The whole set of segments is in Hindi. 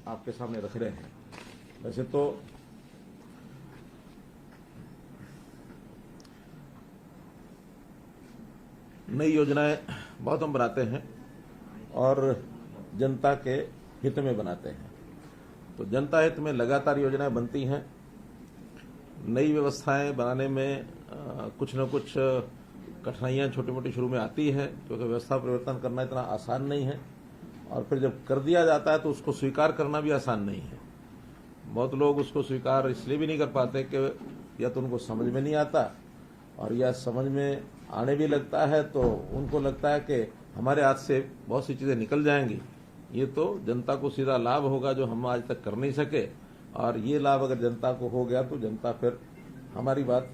आपके सामने रख रहे हैं। वैसे तो नई योजनाएं बहुत हम बनाते हैं और जनता के हित में बनाते हैं। तो जनता हित में लगातार योजनाएं बनती हैं। नई व्यवस्थाएं बनाने में कुछ न कुछ कठिनाइयां छोटी मोटी शुरू में आती है, क्योंकि व्यवस्था परिवर्तन करना इतना आसान नहीं है, और फिर जब कर दिया जाता है तो उसको स्वीकार करना भी आसान नहीं है। बहुत लोग उसको स्वीकार इसलिए भी नहीं कर पाते कि या तो उनको समझ में नहीं आता, और या समझ में आने भी लगता है तो उनको लगता है कि हमारे हाथ से बहुत सी चीजें निकल जाएंगी, ये तो जनता को सीधा लाभ होगा जो हम आज तक कर नहीं सके, और ये लाभ अगर जनता को हो गया तो जनता फिर हमारी बात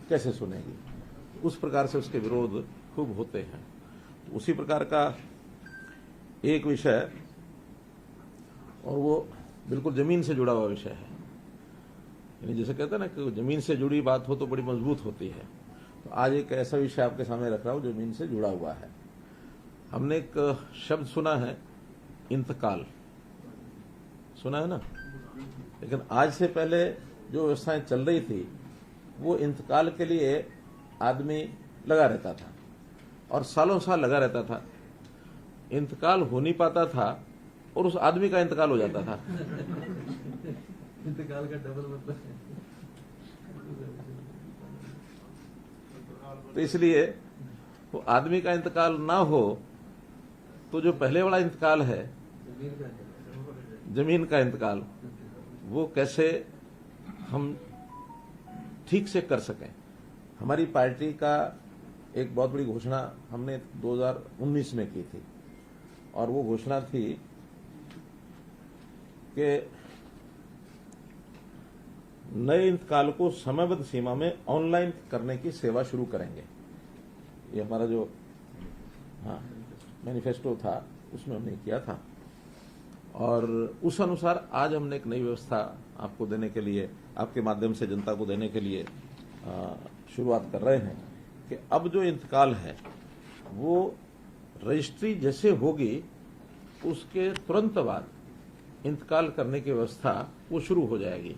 कैसे सुनेगी। उस प्रकार से उसके विरोध खूब होते हैं। उसी प्रकार का एक विषय, और वो बिल्कुल जमीन से जुड़ा हुआ विषय है। यानी जैसे कहते हैं ना कि जमीन से जुड़ी बात हो तो बड़ी मजबूत होती है। तो आज एक ऐसा विषय आपके सामने रख रहा हूं जो जमीन से जुड़ा हुआ है। हमने एक शब्द सुना है, इंतकाल, सुना है ना। लेकिन आज से पहले जो व्यवस्थाएं चल रही थी वो इंतकाल के लिए आदमी लगा रहता था और सालों साल लगा रहता था। इंतकाल हो नहीं पाता था और उस आदमी का इंतकाल हो जाता था। इंतकाल का डबल मतलब। तो इसलिए वो आदमी का इंतकाल ना हो तो जो पहले वाला इंतकाल है, जमीन का इंतकाल, वो कैसे हम ठीक से कर सकें। हमारी पार्टी का एक बहुत बड़ी घोषणा हमने 2019 में की थी, और वो घोषणा थी कि नए इंतकाल को समयबद्ध सीमा में ऑनलाइन करने की सेवा शुरू करेंगे। ये हमारा जो मैनिफेस्टो था उसमें हमने किया था, और उस अनुसार आज हमने एक नई व्यवस्था आपको देने के लिए, आपके माध्यम से जनता को देने के लिए शुरुआत कर रहे हैं कि अब जो इंतकाल है वो रजिस्ट्री जैसे होगी उसके तुरंत बाद इंतकाल करने की व्यवस्था वो शुरू हो जाएगी।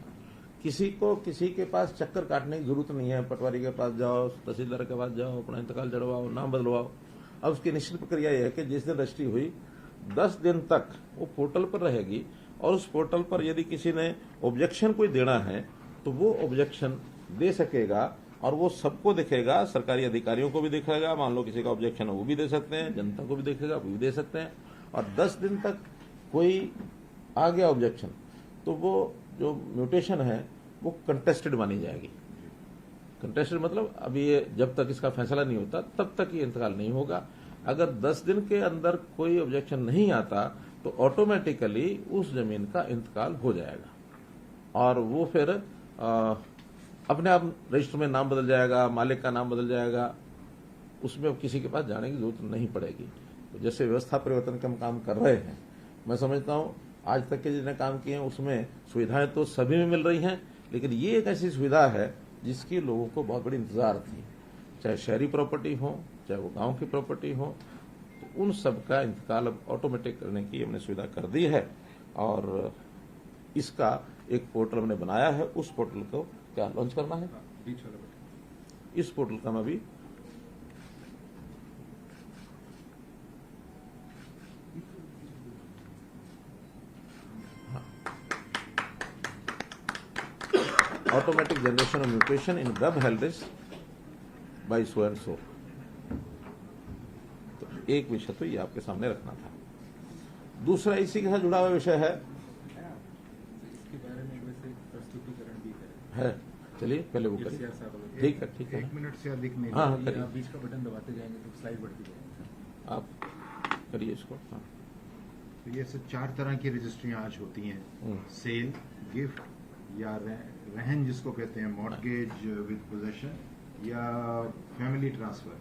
किसी को किसी के पास चक्कर काटने की जरूरत नहीं है। पटवारी के पास जाओ, तहसीलदार के पास जाओ, अपना इंतकाल जड़वाओ, नाम बदलवाओ। अब उसकी निश्चित प्रक्रिया यह है कि जिस दिन रजिस्ट्री हुई 10 दिन तक वो पोर्टल पर रहेगी, और उस पोर्टल पर यदि किसी ने ऑब्जेक्शन कोई देना है तो वो ऑब्जेक्शन दे सकेगा, और वो सबको दिखेगा, सरकारी अधिकारियों को भी दिखेगा। मान लो किसी का ऑब्जेक्शन है वो भी दे सकते हैं, जनता को भी दिखेगा वो भी दे सकते हैं। और 10 दिन तक कोई आ गया ऑब्जेक्शन तो वो जो म्यूटेशन है वो कंटेस्टेड मानी जाएगी। कंटेस्टेड मतलब अभी ये जब तक इसका फैसला नहीं होता तब तक ये इंतकाल नहीं होगा। अगर 10 दिन के अंदर कोई ऑब्जेक्शन नहीं आता तो ऑटोमेटिकली उस जमीन का इंतकाल हो जाएगा, और वो फिर अपने आप रजिस्टर में नाम बदल जाएगा, मालिक का नाम बदल जाएगा, उसमें अब किसी के पास जाने की जरूरत नहीं पड़ेगी। तो जैसे व्यवस्था परिवर्तन का हम काम कर रहे हैं, मैं समझता हूं आज तक के जितने काम किए हैं उसमें सुविधाएं तो सभी में मिल रही हैं, लेकिन ये एक ऐसी सुविधा है जिसकी लोगों को बहुत बड़ी इंतजार थी। चाहे शहरी प्रॉपर्टी हो, चाहे वो गांव की प्रॉपर्टी हो, तो उन सब का इंतकाल अब ऑटोमेटिक करने की हमने सुविधा कर दी है, और इसका एक पोर्टल हमने बनाया है। उस पोर्टल को क्या लॉन्च करना है, इस पोर्टल का मैं भी automatic generation of mutation in web health list by so and so. तो एक विषय तो ये आपके सामने रखना था। दूसरा इसी के साथ जुड़ा हुआ विषय है, इसके बारे में वैसे प्रस्तुतिकरण भी है। चलिए पहले वो करिए। ठीक है, ठीक है। 1 मिनट से अधिक नहीं। हाँ, ये करिए। आप बीच का बटन दबाते जाएंगे तो स्लाइड बढ़ती जाएगी। आप करिए इसको। हाँ। तो ये सब 4 तरह की रजिस्ट्रियां आज होती हैं। सेल, गिफ्ट, या रहन जिसको कहते हैं, मॉर्गेज विद पोजेशन, या फैमिली ट्रांसफर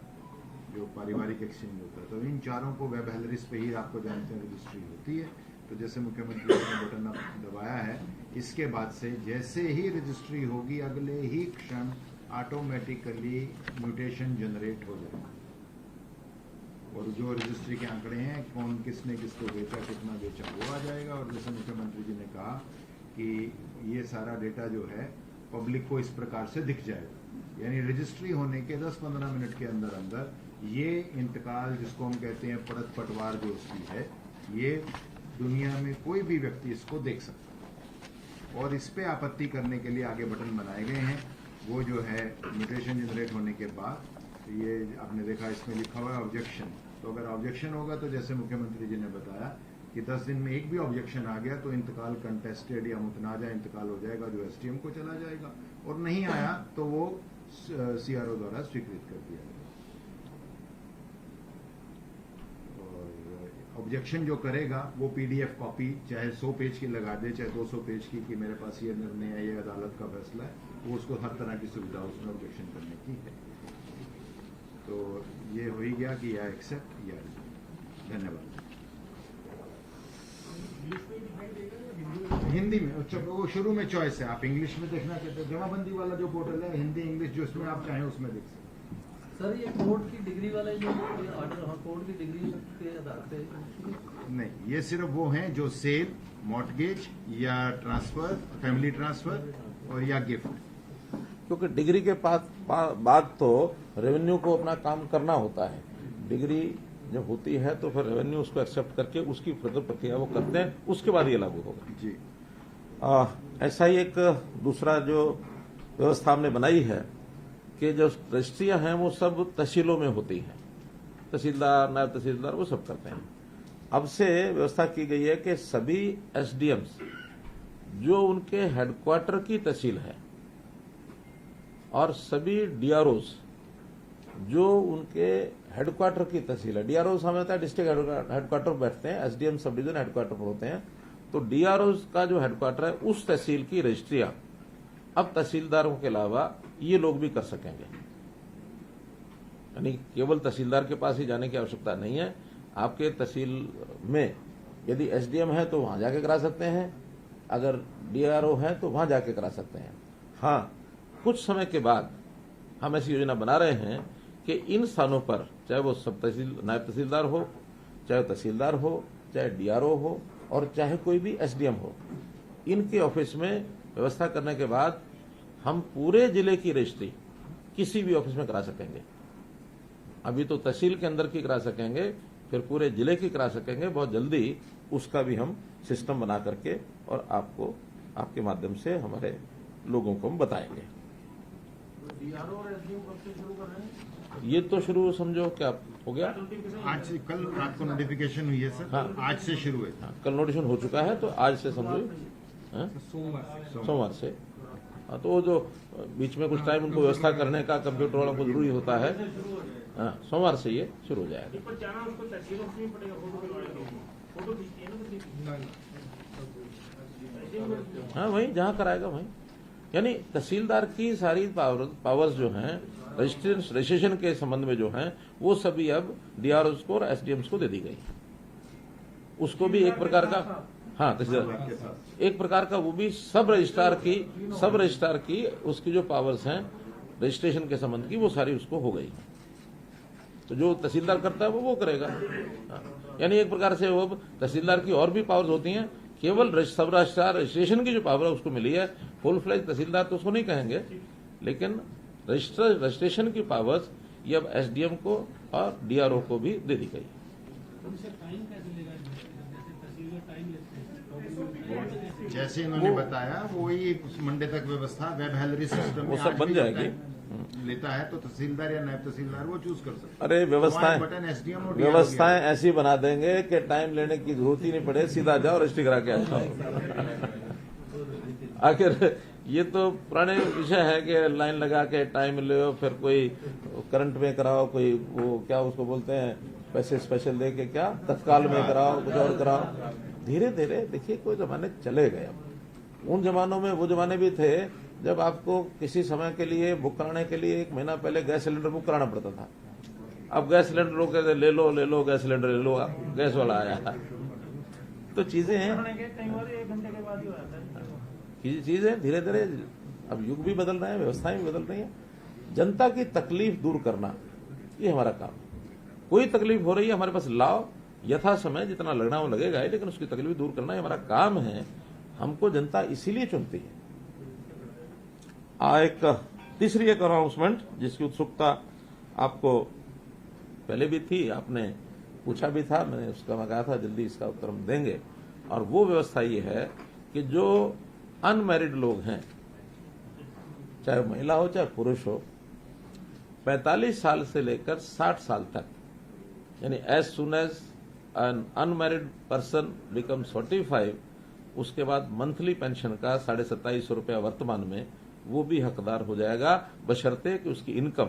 जो पारिवारिक एक्सचेंज होता है। तो इन चारों को वेब हेलरिस पे ही आपको जानते हैं रजिस्ट्री होती है। तो जैसे मुख्यमंत्री ने बटन दबाया है, इसके बाद से जैसे ही रजिस्ट्री होगी अगले ही क्षण ऑटोमेटिकली म्यूटेशन जनरेट हो जाएगा। और जो रजिस्ट्री के आंकड़े हैं, कौन किसने किसको बेचा, कितना बेचा, वो आ जाएगा। और जैसे मुख्यमंत्री जी ने कहा कि ये सारा डेटा जो है पब्लिक को इस प्रकार से दिख जाएगा, यानी रजिस्ट्री होने के 10-15 मिनट के अंदर अंदर ये इंतकाल, जिसको हम कहते हैं पड़त पटवार जो उसकी है, ये दुनिया में कोई भी व्यक्ति इसको देख सकता है। और इस पे आपत्ति करने के लिए आगे बटन बनाए गए हैं। वो जो है म्यूटेशन जनरेट होने के बाद, ये आपने देखा इसमें लिखा हुआ है ऑब्जेक्शन। तो अगर ऑब्जेक्शन होगा तो जैसे मुख्यमंत्री जी ने बताया कि 10 दिन में एक भी ऑब्जेक्शन आ गया तो इंतकाल कंटेस्टेड या मुतनाजा इंतकाल हो जाएगा, जो एसडीएम को चला जाएगा, और नहीं आया तो वो सीआरओ द्वारा स्वीकृत कर दिया जाएगा। और ऑब्जेक्शन जो करेगा वो पीडीएफ कॉपी चाहे 100 पेज की लगा दे, चाहे 200 पेज की, कि मेरे पास ये निर्णय है, ये अदालत का फैसला है, वो उसको हर तरह की सुविधा उसमें ऑब्जेक्शन करने की है। तो ये हो ही गया कि या एक्सेप्ट या धन्यवाद। हिंदी में वो शुरू में चॉइस है, आप इंग्लिश में देखना चाहते हैं, जमाबंदी वाला जो पोर्टल है, हिंदी इंग्लिश जो इसमें आप चाहें उसमें देख सकते हैं। सर ये कोर्ट की डिग्री वाले जो ऑर्डर, हाँ कोर्ट की डिग्री के आधार पे नहीं, ये सिर्फ वो हैं जो सेल, मॉर्टगेज या ट्रांसफर, फैमिली ट्रांसफर और या गिफ्ट। क्योंकि डिग्री के बाद तो रेवेन्यू को अपना काम करना होता है। डिग्री जब होती है तो फिर रेवेन्यू उसको एक्सेप्ट करके उसकी प्रक्रिया वो करते हैं, उसके बाद ये लागू होगा जी। ऐसा ही एक दूसरा जो व्यवस्था हमने बनाई है कि जो रजिस्ट्रियां हैं वो सब तहसीलों में होती हैं, तहसीलदार, नायब तहसीलदार वो सब करते हैं। अब से व्यवस्था की गई है कि सभी एसडीएम्स जो उनके हेडक्वार्टर की तहसील है और सभी डीआरओज जो उनके हेडक्वार्टर की तहसील है, डीआरओज हमें होता है डिस्ट्रिक्ट हेडक्वार्टर पर बैठते हैं, एसडीएम सब डिवीजन हेडक्वार्टर पर होते हैं, तो डीआरओज का जो हेडक्वार्टर है उस तहसील की रजिस्ट्रियां अब तहसीलदारों के अलावा ये लोग भी कर सकेंगे। यानी केवल तहसीलदार के पास ही जाने की आवश्यकता नहीं है। आपके तहसील में यदि एसडीएम है तो वहां जाके करा सकते हैं, अगर डीआरओ है तो वहां जाके करा सकते हैं। हाँ, कुछ समय के बाद हम ऐसी योजना बना रहे हैं कि इन स्थानों पर, चाहे वो सब तहसील नायब तहसीलदार हो, चाहे तहसीलदार हो, चाहे डीआरओ हो और चाहे कोई भी एसडीएम हो, इनके ऑफिस में व्यवस्था करने के बाद हम पूरे जिले की रजिस्ट्री किसी भी ऑफिस में करा सकेंगे। अभी तो तहसील के अंदर की करा सकेंगे, फिर पूरे जिले की करा सकेंगे। बहुत जल्दी उसका भी हम सिस्टम बना करके और आपको, आपके माध्यम से हमारे लोगों को हम बताएंगे। डीआरओ और एसडीएम कब से शुरू कर रहे हैं? ये तो शुरू समझो क्या हो गया, आज से, कल रात को नोटिफिकेशन हुई है सर। हाँ। आज से शुरू है। हाँ, कल नोटिफिकेशन हो चुका है, तो आज से समझो सोमवार से। हाँ, तो वो जो बीच में कुछ टाइम उनको व्यवस्था करने का कंप्यूटर वालों को जरूरी होता है, हाँ, सोमवार से ये शुरू हो जाएगा। हाँ, वहीं जहाँ कराएगा वहीं, यानी तहसीलदार की सारी पावर्स जो हैं रजिस्ट्रेशन के संबंध में जो हैं वो सभी अब डीआरओ को और एसडीएम्स को दे दी गई। उसको भी एक प्रकार का, हाँ तहसीलदार एक प्रकार का, वो भी सब रजिस्ट्रार की उसकी जो पावर्स हैं रजिस्ट्रेशन के संबंध की वो सारी उसको हो गई। तो जो तहसीलदार करता है वो करेगा। यानी एक प्रकार से वो तहसीलदार की और भी पावर्स होती हैं, केवल सब रजिस्ट्रेशन की जो पावर है उसको मिली है। फुल फ्लेज तहसीलदार तो उसको नहीं कहेंगे, लेकिन रजिस्ट्रेशन की पावर्स ये अब एसडीएम को और डीआरओ को भी दे दी गई। जैसे इन्होंने बताया वही मंडे तक व्यवस्था वेब हेलरी सिस्टम वो सब बन जाएगी। लेता है तो तहसीलदार या नायब तहसीलदार वो चूज कर सकते हैं। अरे व्यवस्थाएं ऐसी बना देंगे कि टाइम लेने की जरूरत ही नहीं पड़े, सीधा जाओ रजिस्ट्री करा के आ जाओ। आखिर ये तो पुराने विषय है कि लाइन लगा के टाइम ले, फिर कोई करंट में कराओ, कोई वो क्या उसको बोलते हैं पैसे स्पेशल दे के, क्या तत्काल में कराओ, कुछ और कराओ। धीरे धीरे देखिए कोई जमाने चले गए। अब उन जमानों में वो जमाने भी थे जब आपको किसी समय के लिए बुक कराने के लिए 1 महीना पहले गैस सिलेंडर बुक कराना पड़ता था। अब गैस सिलेंडर लोग कहते ले लो गैस सिलेंडर ले लो, गैस वाला आया। तो चीजें हैं, चीजें धीरे धीरे, अब युग भी बदल रहे हैं, व्यवस्थाएं भी बदल रही हैं। जनता की तकलीफ दूर करना ये हमारा काम है। कोई तकलीफ हो रही है हमारे पास लाओ, यथा समय जितना लगना वो लगेगा ही, लेकिन उसकी तकलीफ दूर करना ही हमारा काम है। हमको जनता इसीलिए चुनती है। एक तीसरी एक अनाउंसमेंट जिसकी उत्सुकता आपको पहले भी थी, आपने पूछा भी था, मैंने उसका मैं कहा था जल्दी इसका उत्तर हम देंगे। और वो व्यवस्था ये है कि जो अनमैरिड लोग हैं, चाहे महिला हो चाहे पुरुष हो, 45 साल से लेकर 60 साल तक, यानी as soon as an unmarried person becomes 45, उसके बाद मंथली पेंशन का 2750 रुपया वर्तमान में वो भी हकदार हो जाएगा, बशर्ते कि उसकी इनकम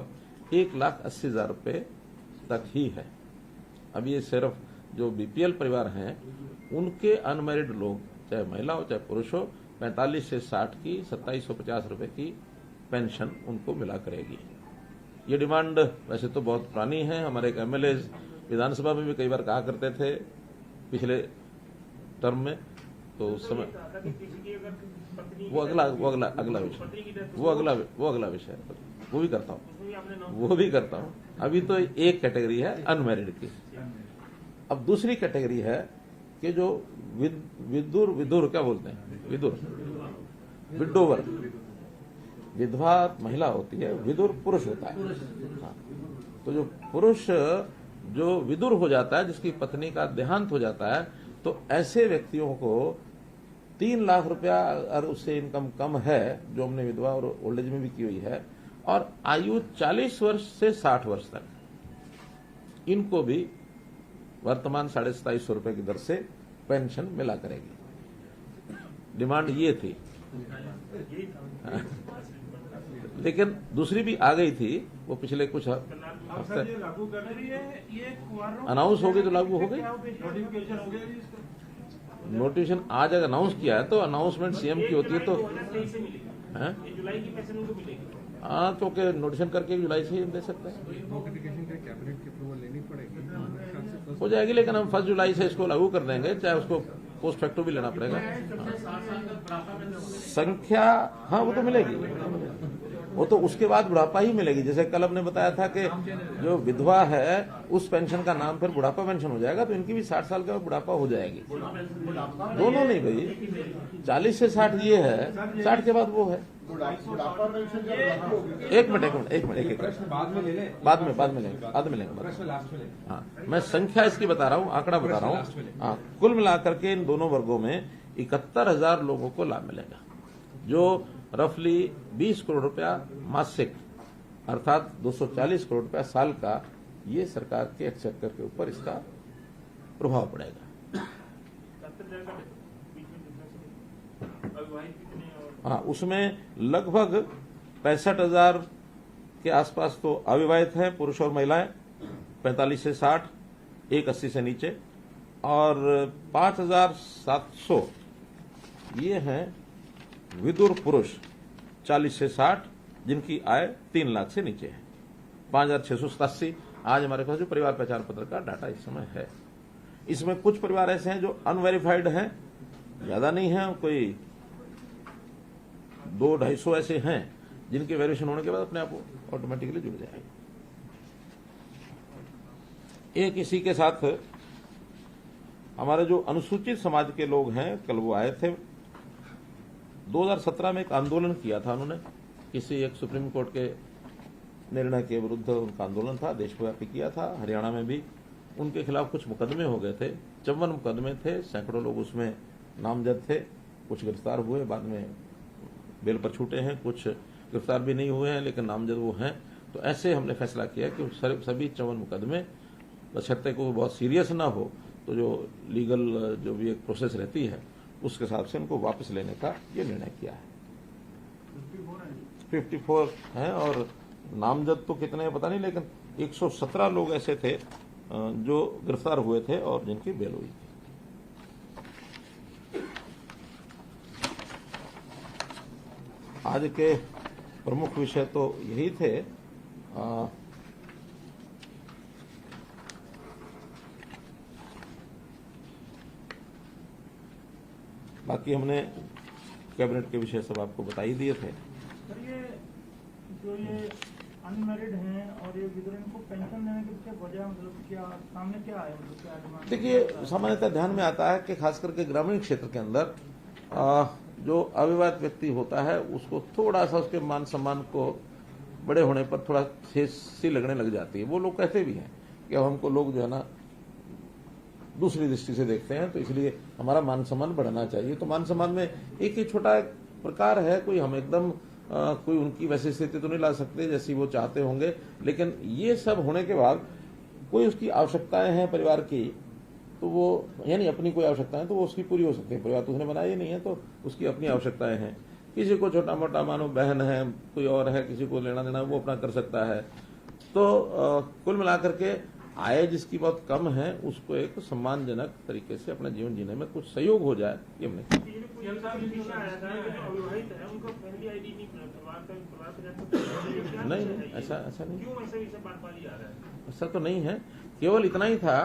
1,80,000 रुपये तक ही है। अब ये सिर्फ जो बीपीएल परिवार हैं उनके अनमैरिड लोग, चाहे महिला हो चाहे पुरुष हो, 45 से 60 की 2750 रुपये की पेंशन उनको मिला करेगी। ये डिमांड वैसे तो बहुत पुरानी है। हमारे एक एमएलए विधानसभा में भी कई बार कहा करते थे पिछले टर्म में, तो उस समय वो अगला विषय है, वो भी करता हूँ। अभी तो एक कैटेगरी है अनमैरिड की। अब दूसरी कैटेगरी है कि जो विदुर क्या बोलते हैं, विडोवर, विधवा महिला होती है, विदुर पुरुष होता है। हाँ, तो जो पुरुष जो विदुर हो जाता है, जिसकी पत्नी का देहांत हो जाता है, तो ऐसे व्यक्तियों को 3 लाख रुपया अगर उससे इनकम कम है, जो हमने विधवा और ओल्ड एज में भी की हुई है, और आयु 40 वर्ष से 60 वर्ष तक, इनको भी वर्तमान 2750 रुपए की दर से पेंशन मिला करेगी। डिमांड ये थी। लेकिन दूसरी भी आ गई थी, वो पिछले कुछ हफ्ते अनाउंस हो गई तो लागू हो गई। नोटिफिकेशन आज अगर अनाउंस किया है तो अनाउंसमेंट सीएम की होती है, तो हाँ, तो के नोटिफिकेशन करके जुलाई से ही दे सकते हैं। नोटिफिकेशन के कैबिनेट की अप्रूवल लेनी पड़ेगी, हो जाएगी, लेकिन हम 1 जुलाई से इसको लागू कर देंगे, चाहे उसको पोस्ट फैक्टो भी लेना पड़ेगा। संख्या हाँ वो तो मिलेगी, वो तो उसके बाद बुढ़ापा ही मिलेगी। जैसे कल हमने बताया था कि जो विधवा है उस पेंशन का नाम फिर बुढ़ापा पेंशन हो जाएगा, तो इनकी भी 60 साल का बुढ़ापा हो जाएगी। दोनों नहीं भाई, 40 से 60 ये है, 60 के बाद वो है। एक मिनट बाद में लेंगे। हाँ, मैं संख्या इसकी बता रहा हूँ, आंकड़ा बता रहा हूँ। हाँ, कुल मिलाकर के इन दोनों वर्गों में 71,000 लोगों को लाभ मिलेगा, जो रफली 20 करोड़ रुपया मासिक, अर्थात 240 करोड़ रुपया साल का, ये सरकार के एक्सचेकर के ऊपर इसका प्रभाव पड़ेगा। हाँ, उसमें लगभग 65,000 के आसपास तो अविवाहित हैं, पुरुष और महिलाएं, 45 से 60, 180 से नीचे, और 5,700 ये हैं विदुर पुरुष 40 से 60, जिनकी आय 3 लाख से नीचे है। 5,687 आज हमारे पास जो परिवार पहचान पत्र का डाटा इस समय है। इसमें कुछ परिवार ऐसे हैं जो अनवेरिफाइड हैं, ज्यादा नहीं है, कोई 200-250 ऐसे हैं जिनके वेरिफिकेशन होने के बाद अपने आप ऑटोमेटिकली जुड़ जाएंगे। एक इसी के साथ हमारे जो अनुसूचित समाज के लोग हैं, कल वो आए थे। 2017 में एक आंदोलन किया था उन्होंने, किसी एक सुप्रीम कोर्ट के निर्णय के विरुद्ध उनका आंदोलन था, देशव्यापी किया था। हरियाणा में भी उनके खिलाफ कुछ मुकदमे हो गए थे, 54 मुकदमे थे, सैकड़ों लोग उसमें नामजद थे। कुछ गिरफ्तार हुए, बाद में बेल पर छूटे हैं, कुछ गिरफ्तार भी नहीं हुए हैं लेकिन नामजद वो हैं। तो ऐसे हमने फैसला किया कि सभी 54 मुकदमे, बशर्ते को बहुत सीरियस ना हो, तो जो लीगल जो भी एक प्रोसेस रहती है उसके हिसाब से उनको वापस लेने का ये निर्णय किया है। 54 हैं और नामजद तो कितने हैं पता नहीं, लेकिन 117 लोग ऐसे थे जो गिरफ्तार हुए थे और जिनकी बेल हुई थी। आज के प्रमुख विषय तो यही थे। बाकी हमने कैबिनेट के विषय सब आपको बता ही दिए थे। सर, ये जो ये अनमैरिड हैं और ये विधवा, इनको पेंशन देने के पीछे वजह मतलब क्या सामने क्या है, मतलब क्या डिमांड? देखिए, सामान्यतः ध्यान में आता है कि खास करके ग्रामीण क्षेत्र के अंदर जो अविवाहित व्यक्ति होता है उसको थोड़ा सा उसके मान सम्मान को बड़े होने पर थोड़ा ठेस सी लगने लग जाती है। वो लोग कहते भी हैं कि अब हमको लोग जो है ना दूसरी दृष्टि से देखते हैं, तो इसलिए हमारा मान सम्मान बढ़ना चाहिए। तो मान सम्मान में एक ही छोटा प्रकार है, कोई हम एकदम कोई उनकी वैसी स्थिति तो नहीं ला सकते जैसी वो चाहते होंगे, लेकिन ये सब होने के बाद कोई उसकी आवश्यकताएं हैं परिवार की, तो वो यानी अपनी कोई आवश्यकताएं तो वो उसकी पूरी हो सकती है। परिवार तो उसने बनाया ही नहीं है, तो उसकी अपनी आवश्यकताएं हैं। किसी को छोटा मोटा मानो बहन है, कोई और है, किसी को लेना देना वो अपना कर सकता है। तो कुल मिलाकर के आय जिसकी बहुत कम है उसको एक सम्मानजनक तरीके से अपना जीवन जीने में कुछ सहयोग हो जाए, ये हमने नहीं, ऐसा नहीं, ऐसा तो नहीं है। केवल इतना ही था,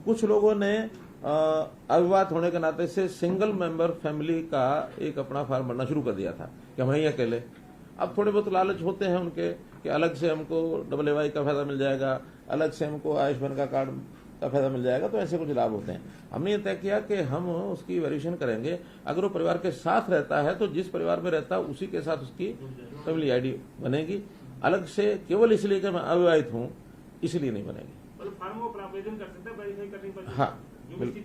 कुछ लोगों ने अविवाहित होने के नाते से सिंगल मेंबर फैमिली का एक अपना फार्म भरना शुरू कर दिया था कि हम ही अकेले। अब थोड़े बहुत लालच होते हैं उनके कि अलग से हमको AAY का फायदा मिल जाएगा, अलग से हमको आयुष्मान का कार्ड का फायदा मिल जाएगा, तो ऐसे कुछ लाभ होते हैं। हमने ये तय किया कि हम उसकी वेरिएशन करेंगे। अगर वो परिवार के साथ रहता है तो जिस परिवार में रहता है उसी के साथ उसकी फैमिली ID बनेगी। अलग से केवल इसलिए कि मैं अविवाहित हूँ इसलिए नहीं बनेगी। फॉर्म को आवेदन कर सकते हैं, वेरीफाई करने पर। हाँ, बिल्कुल।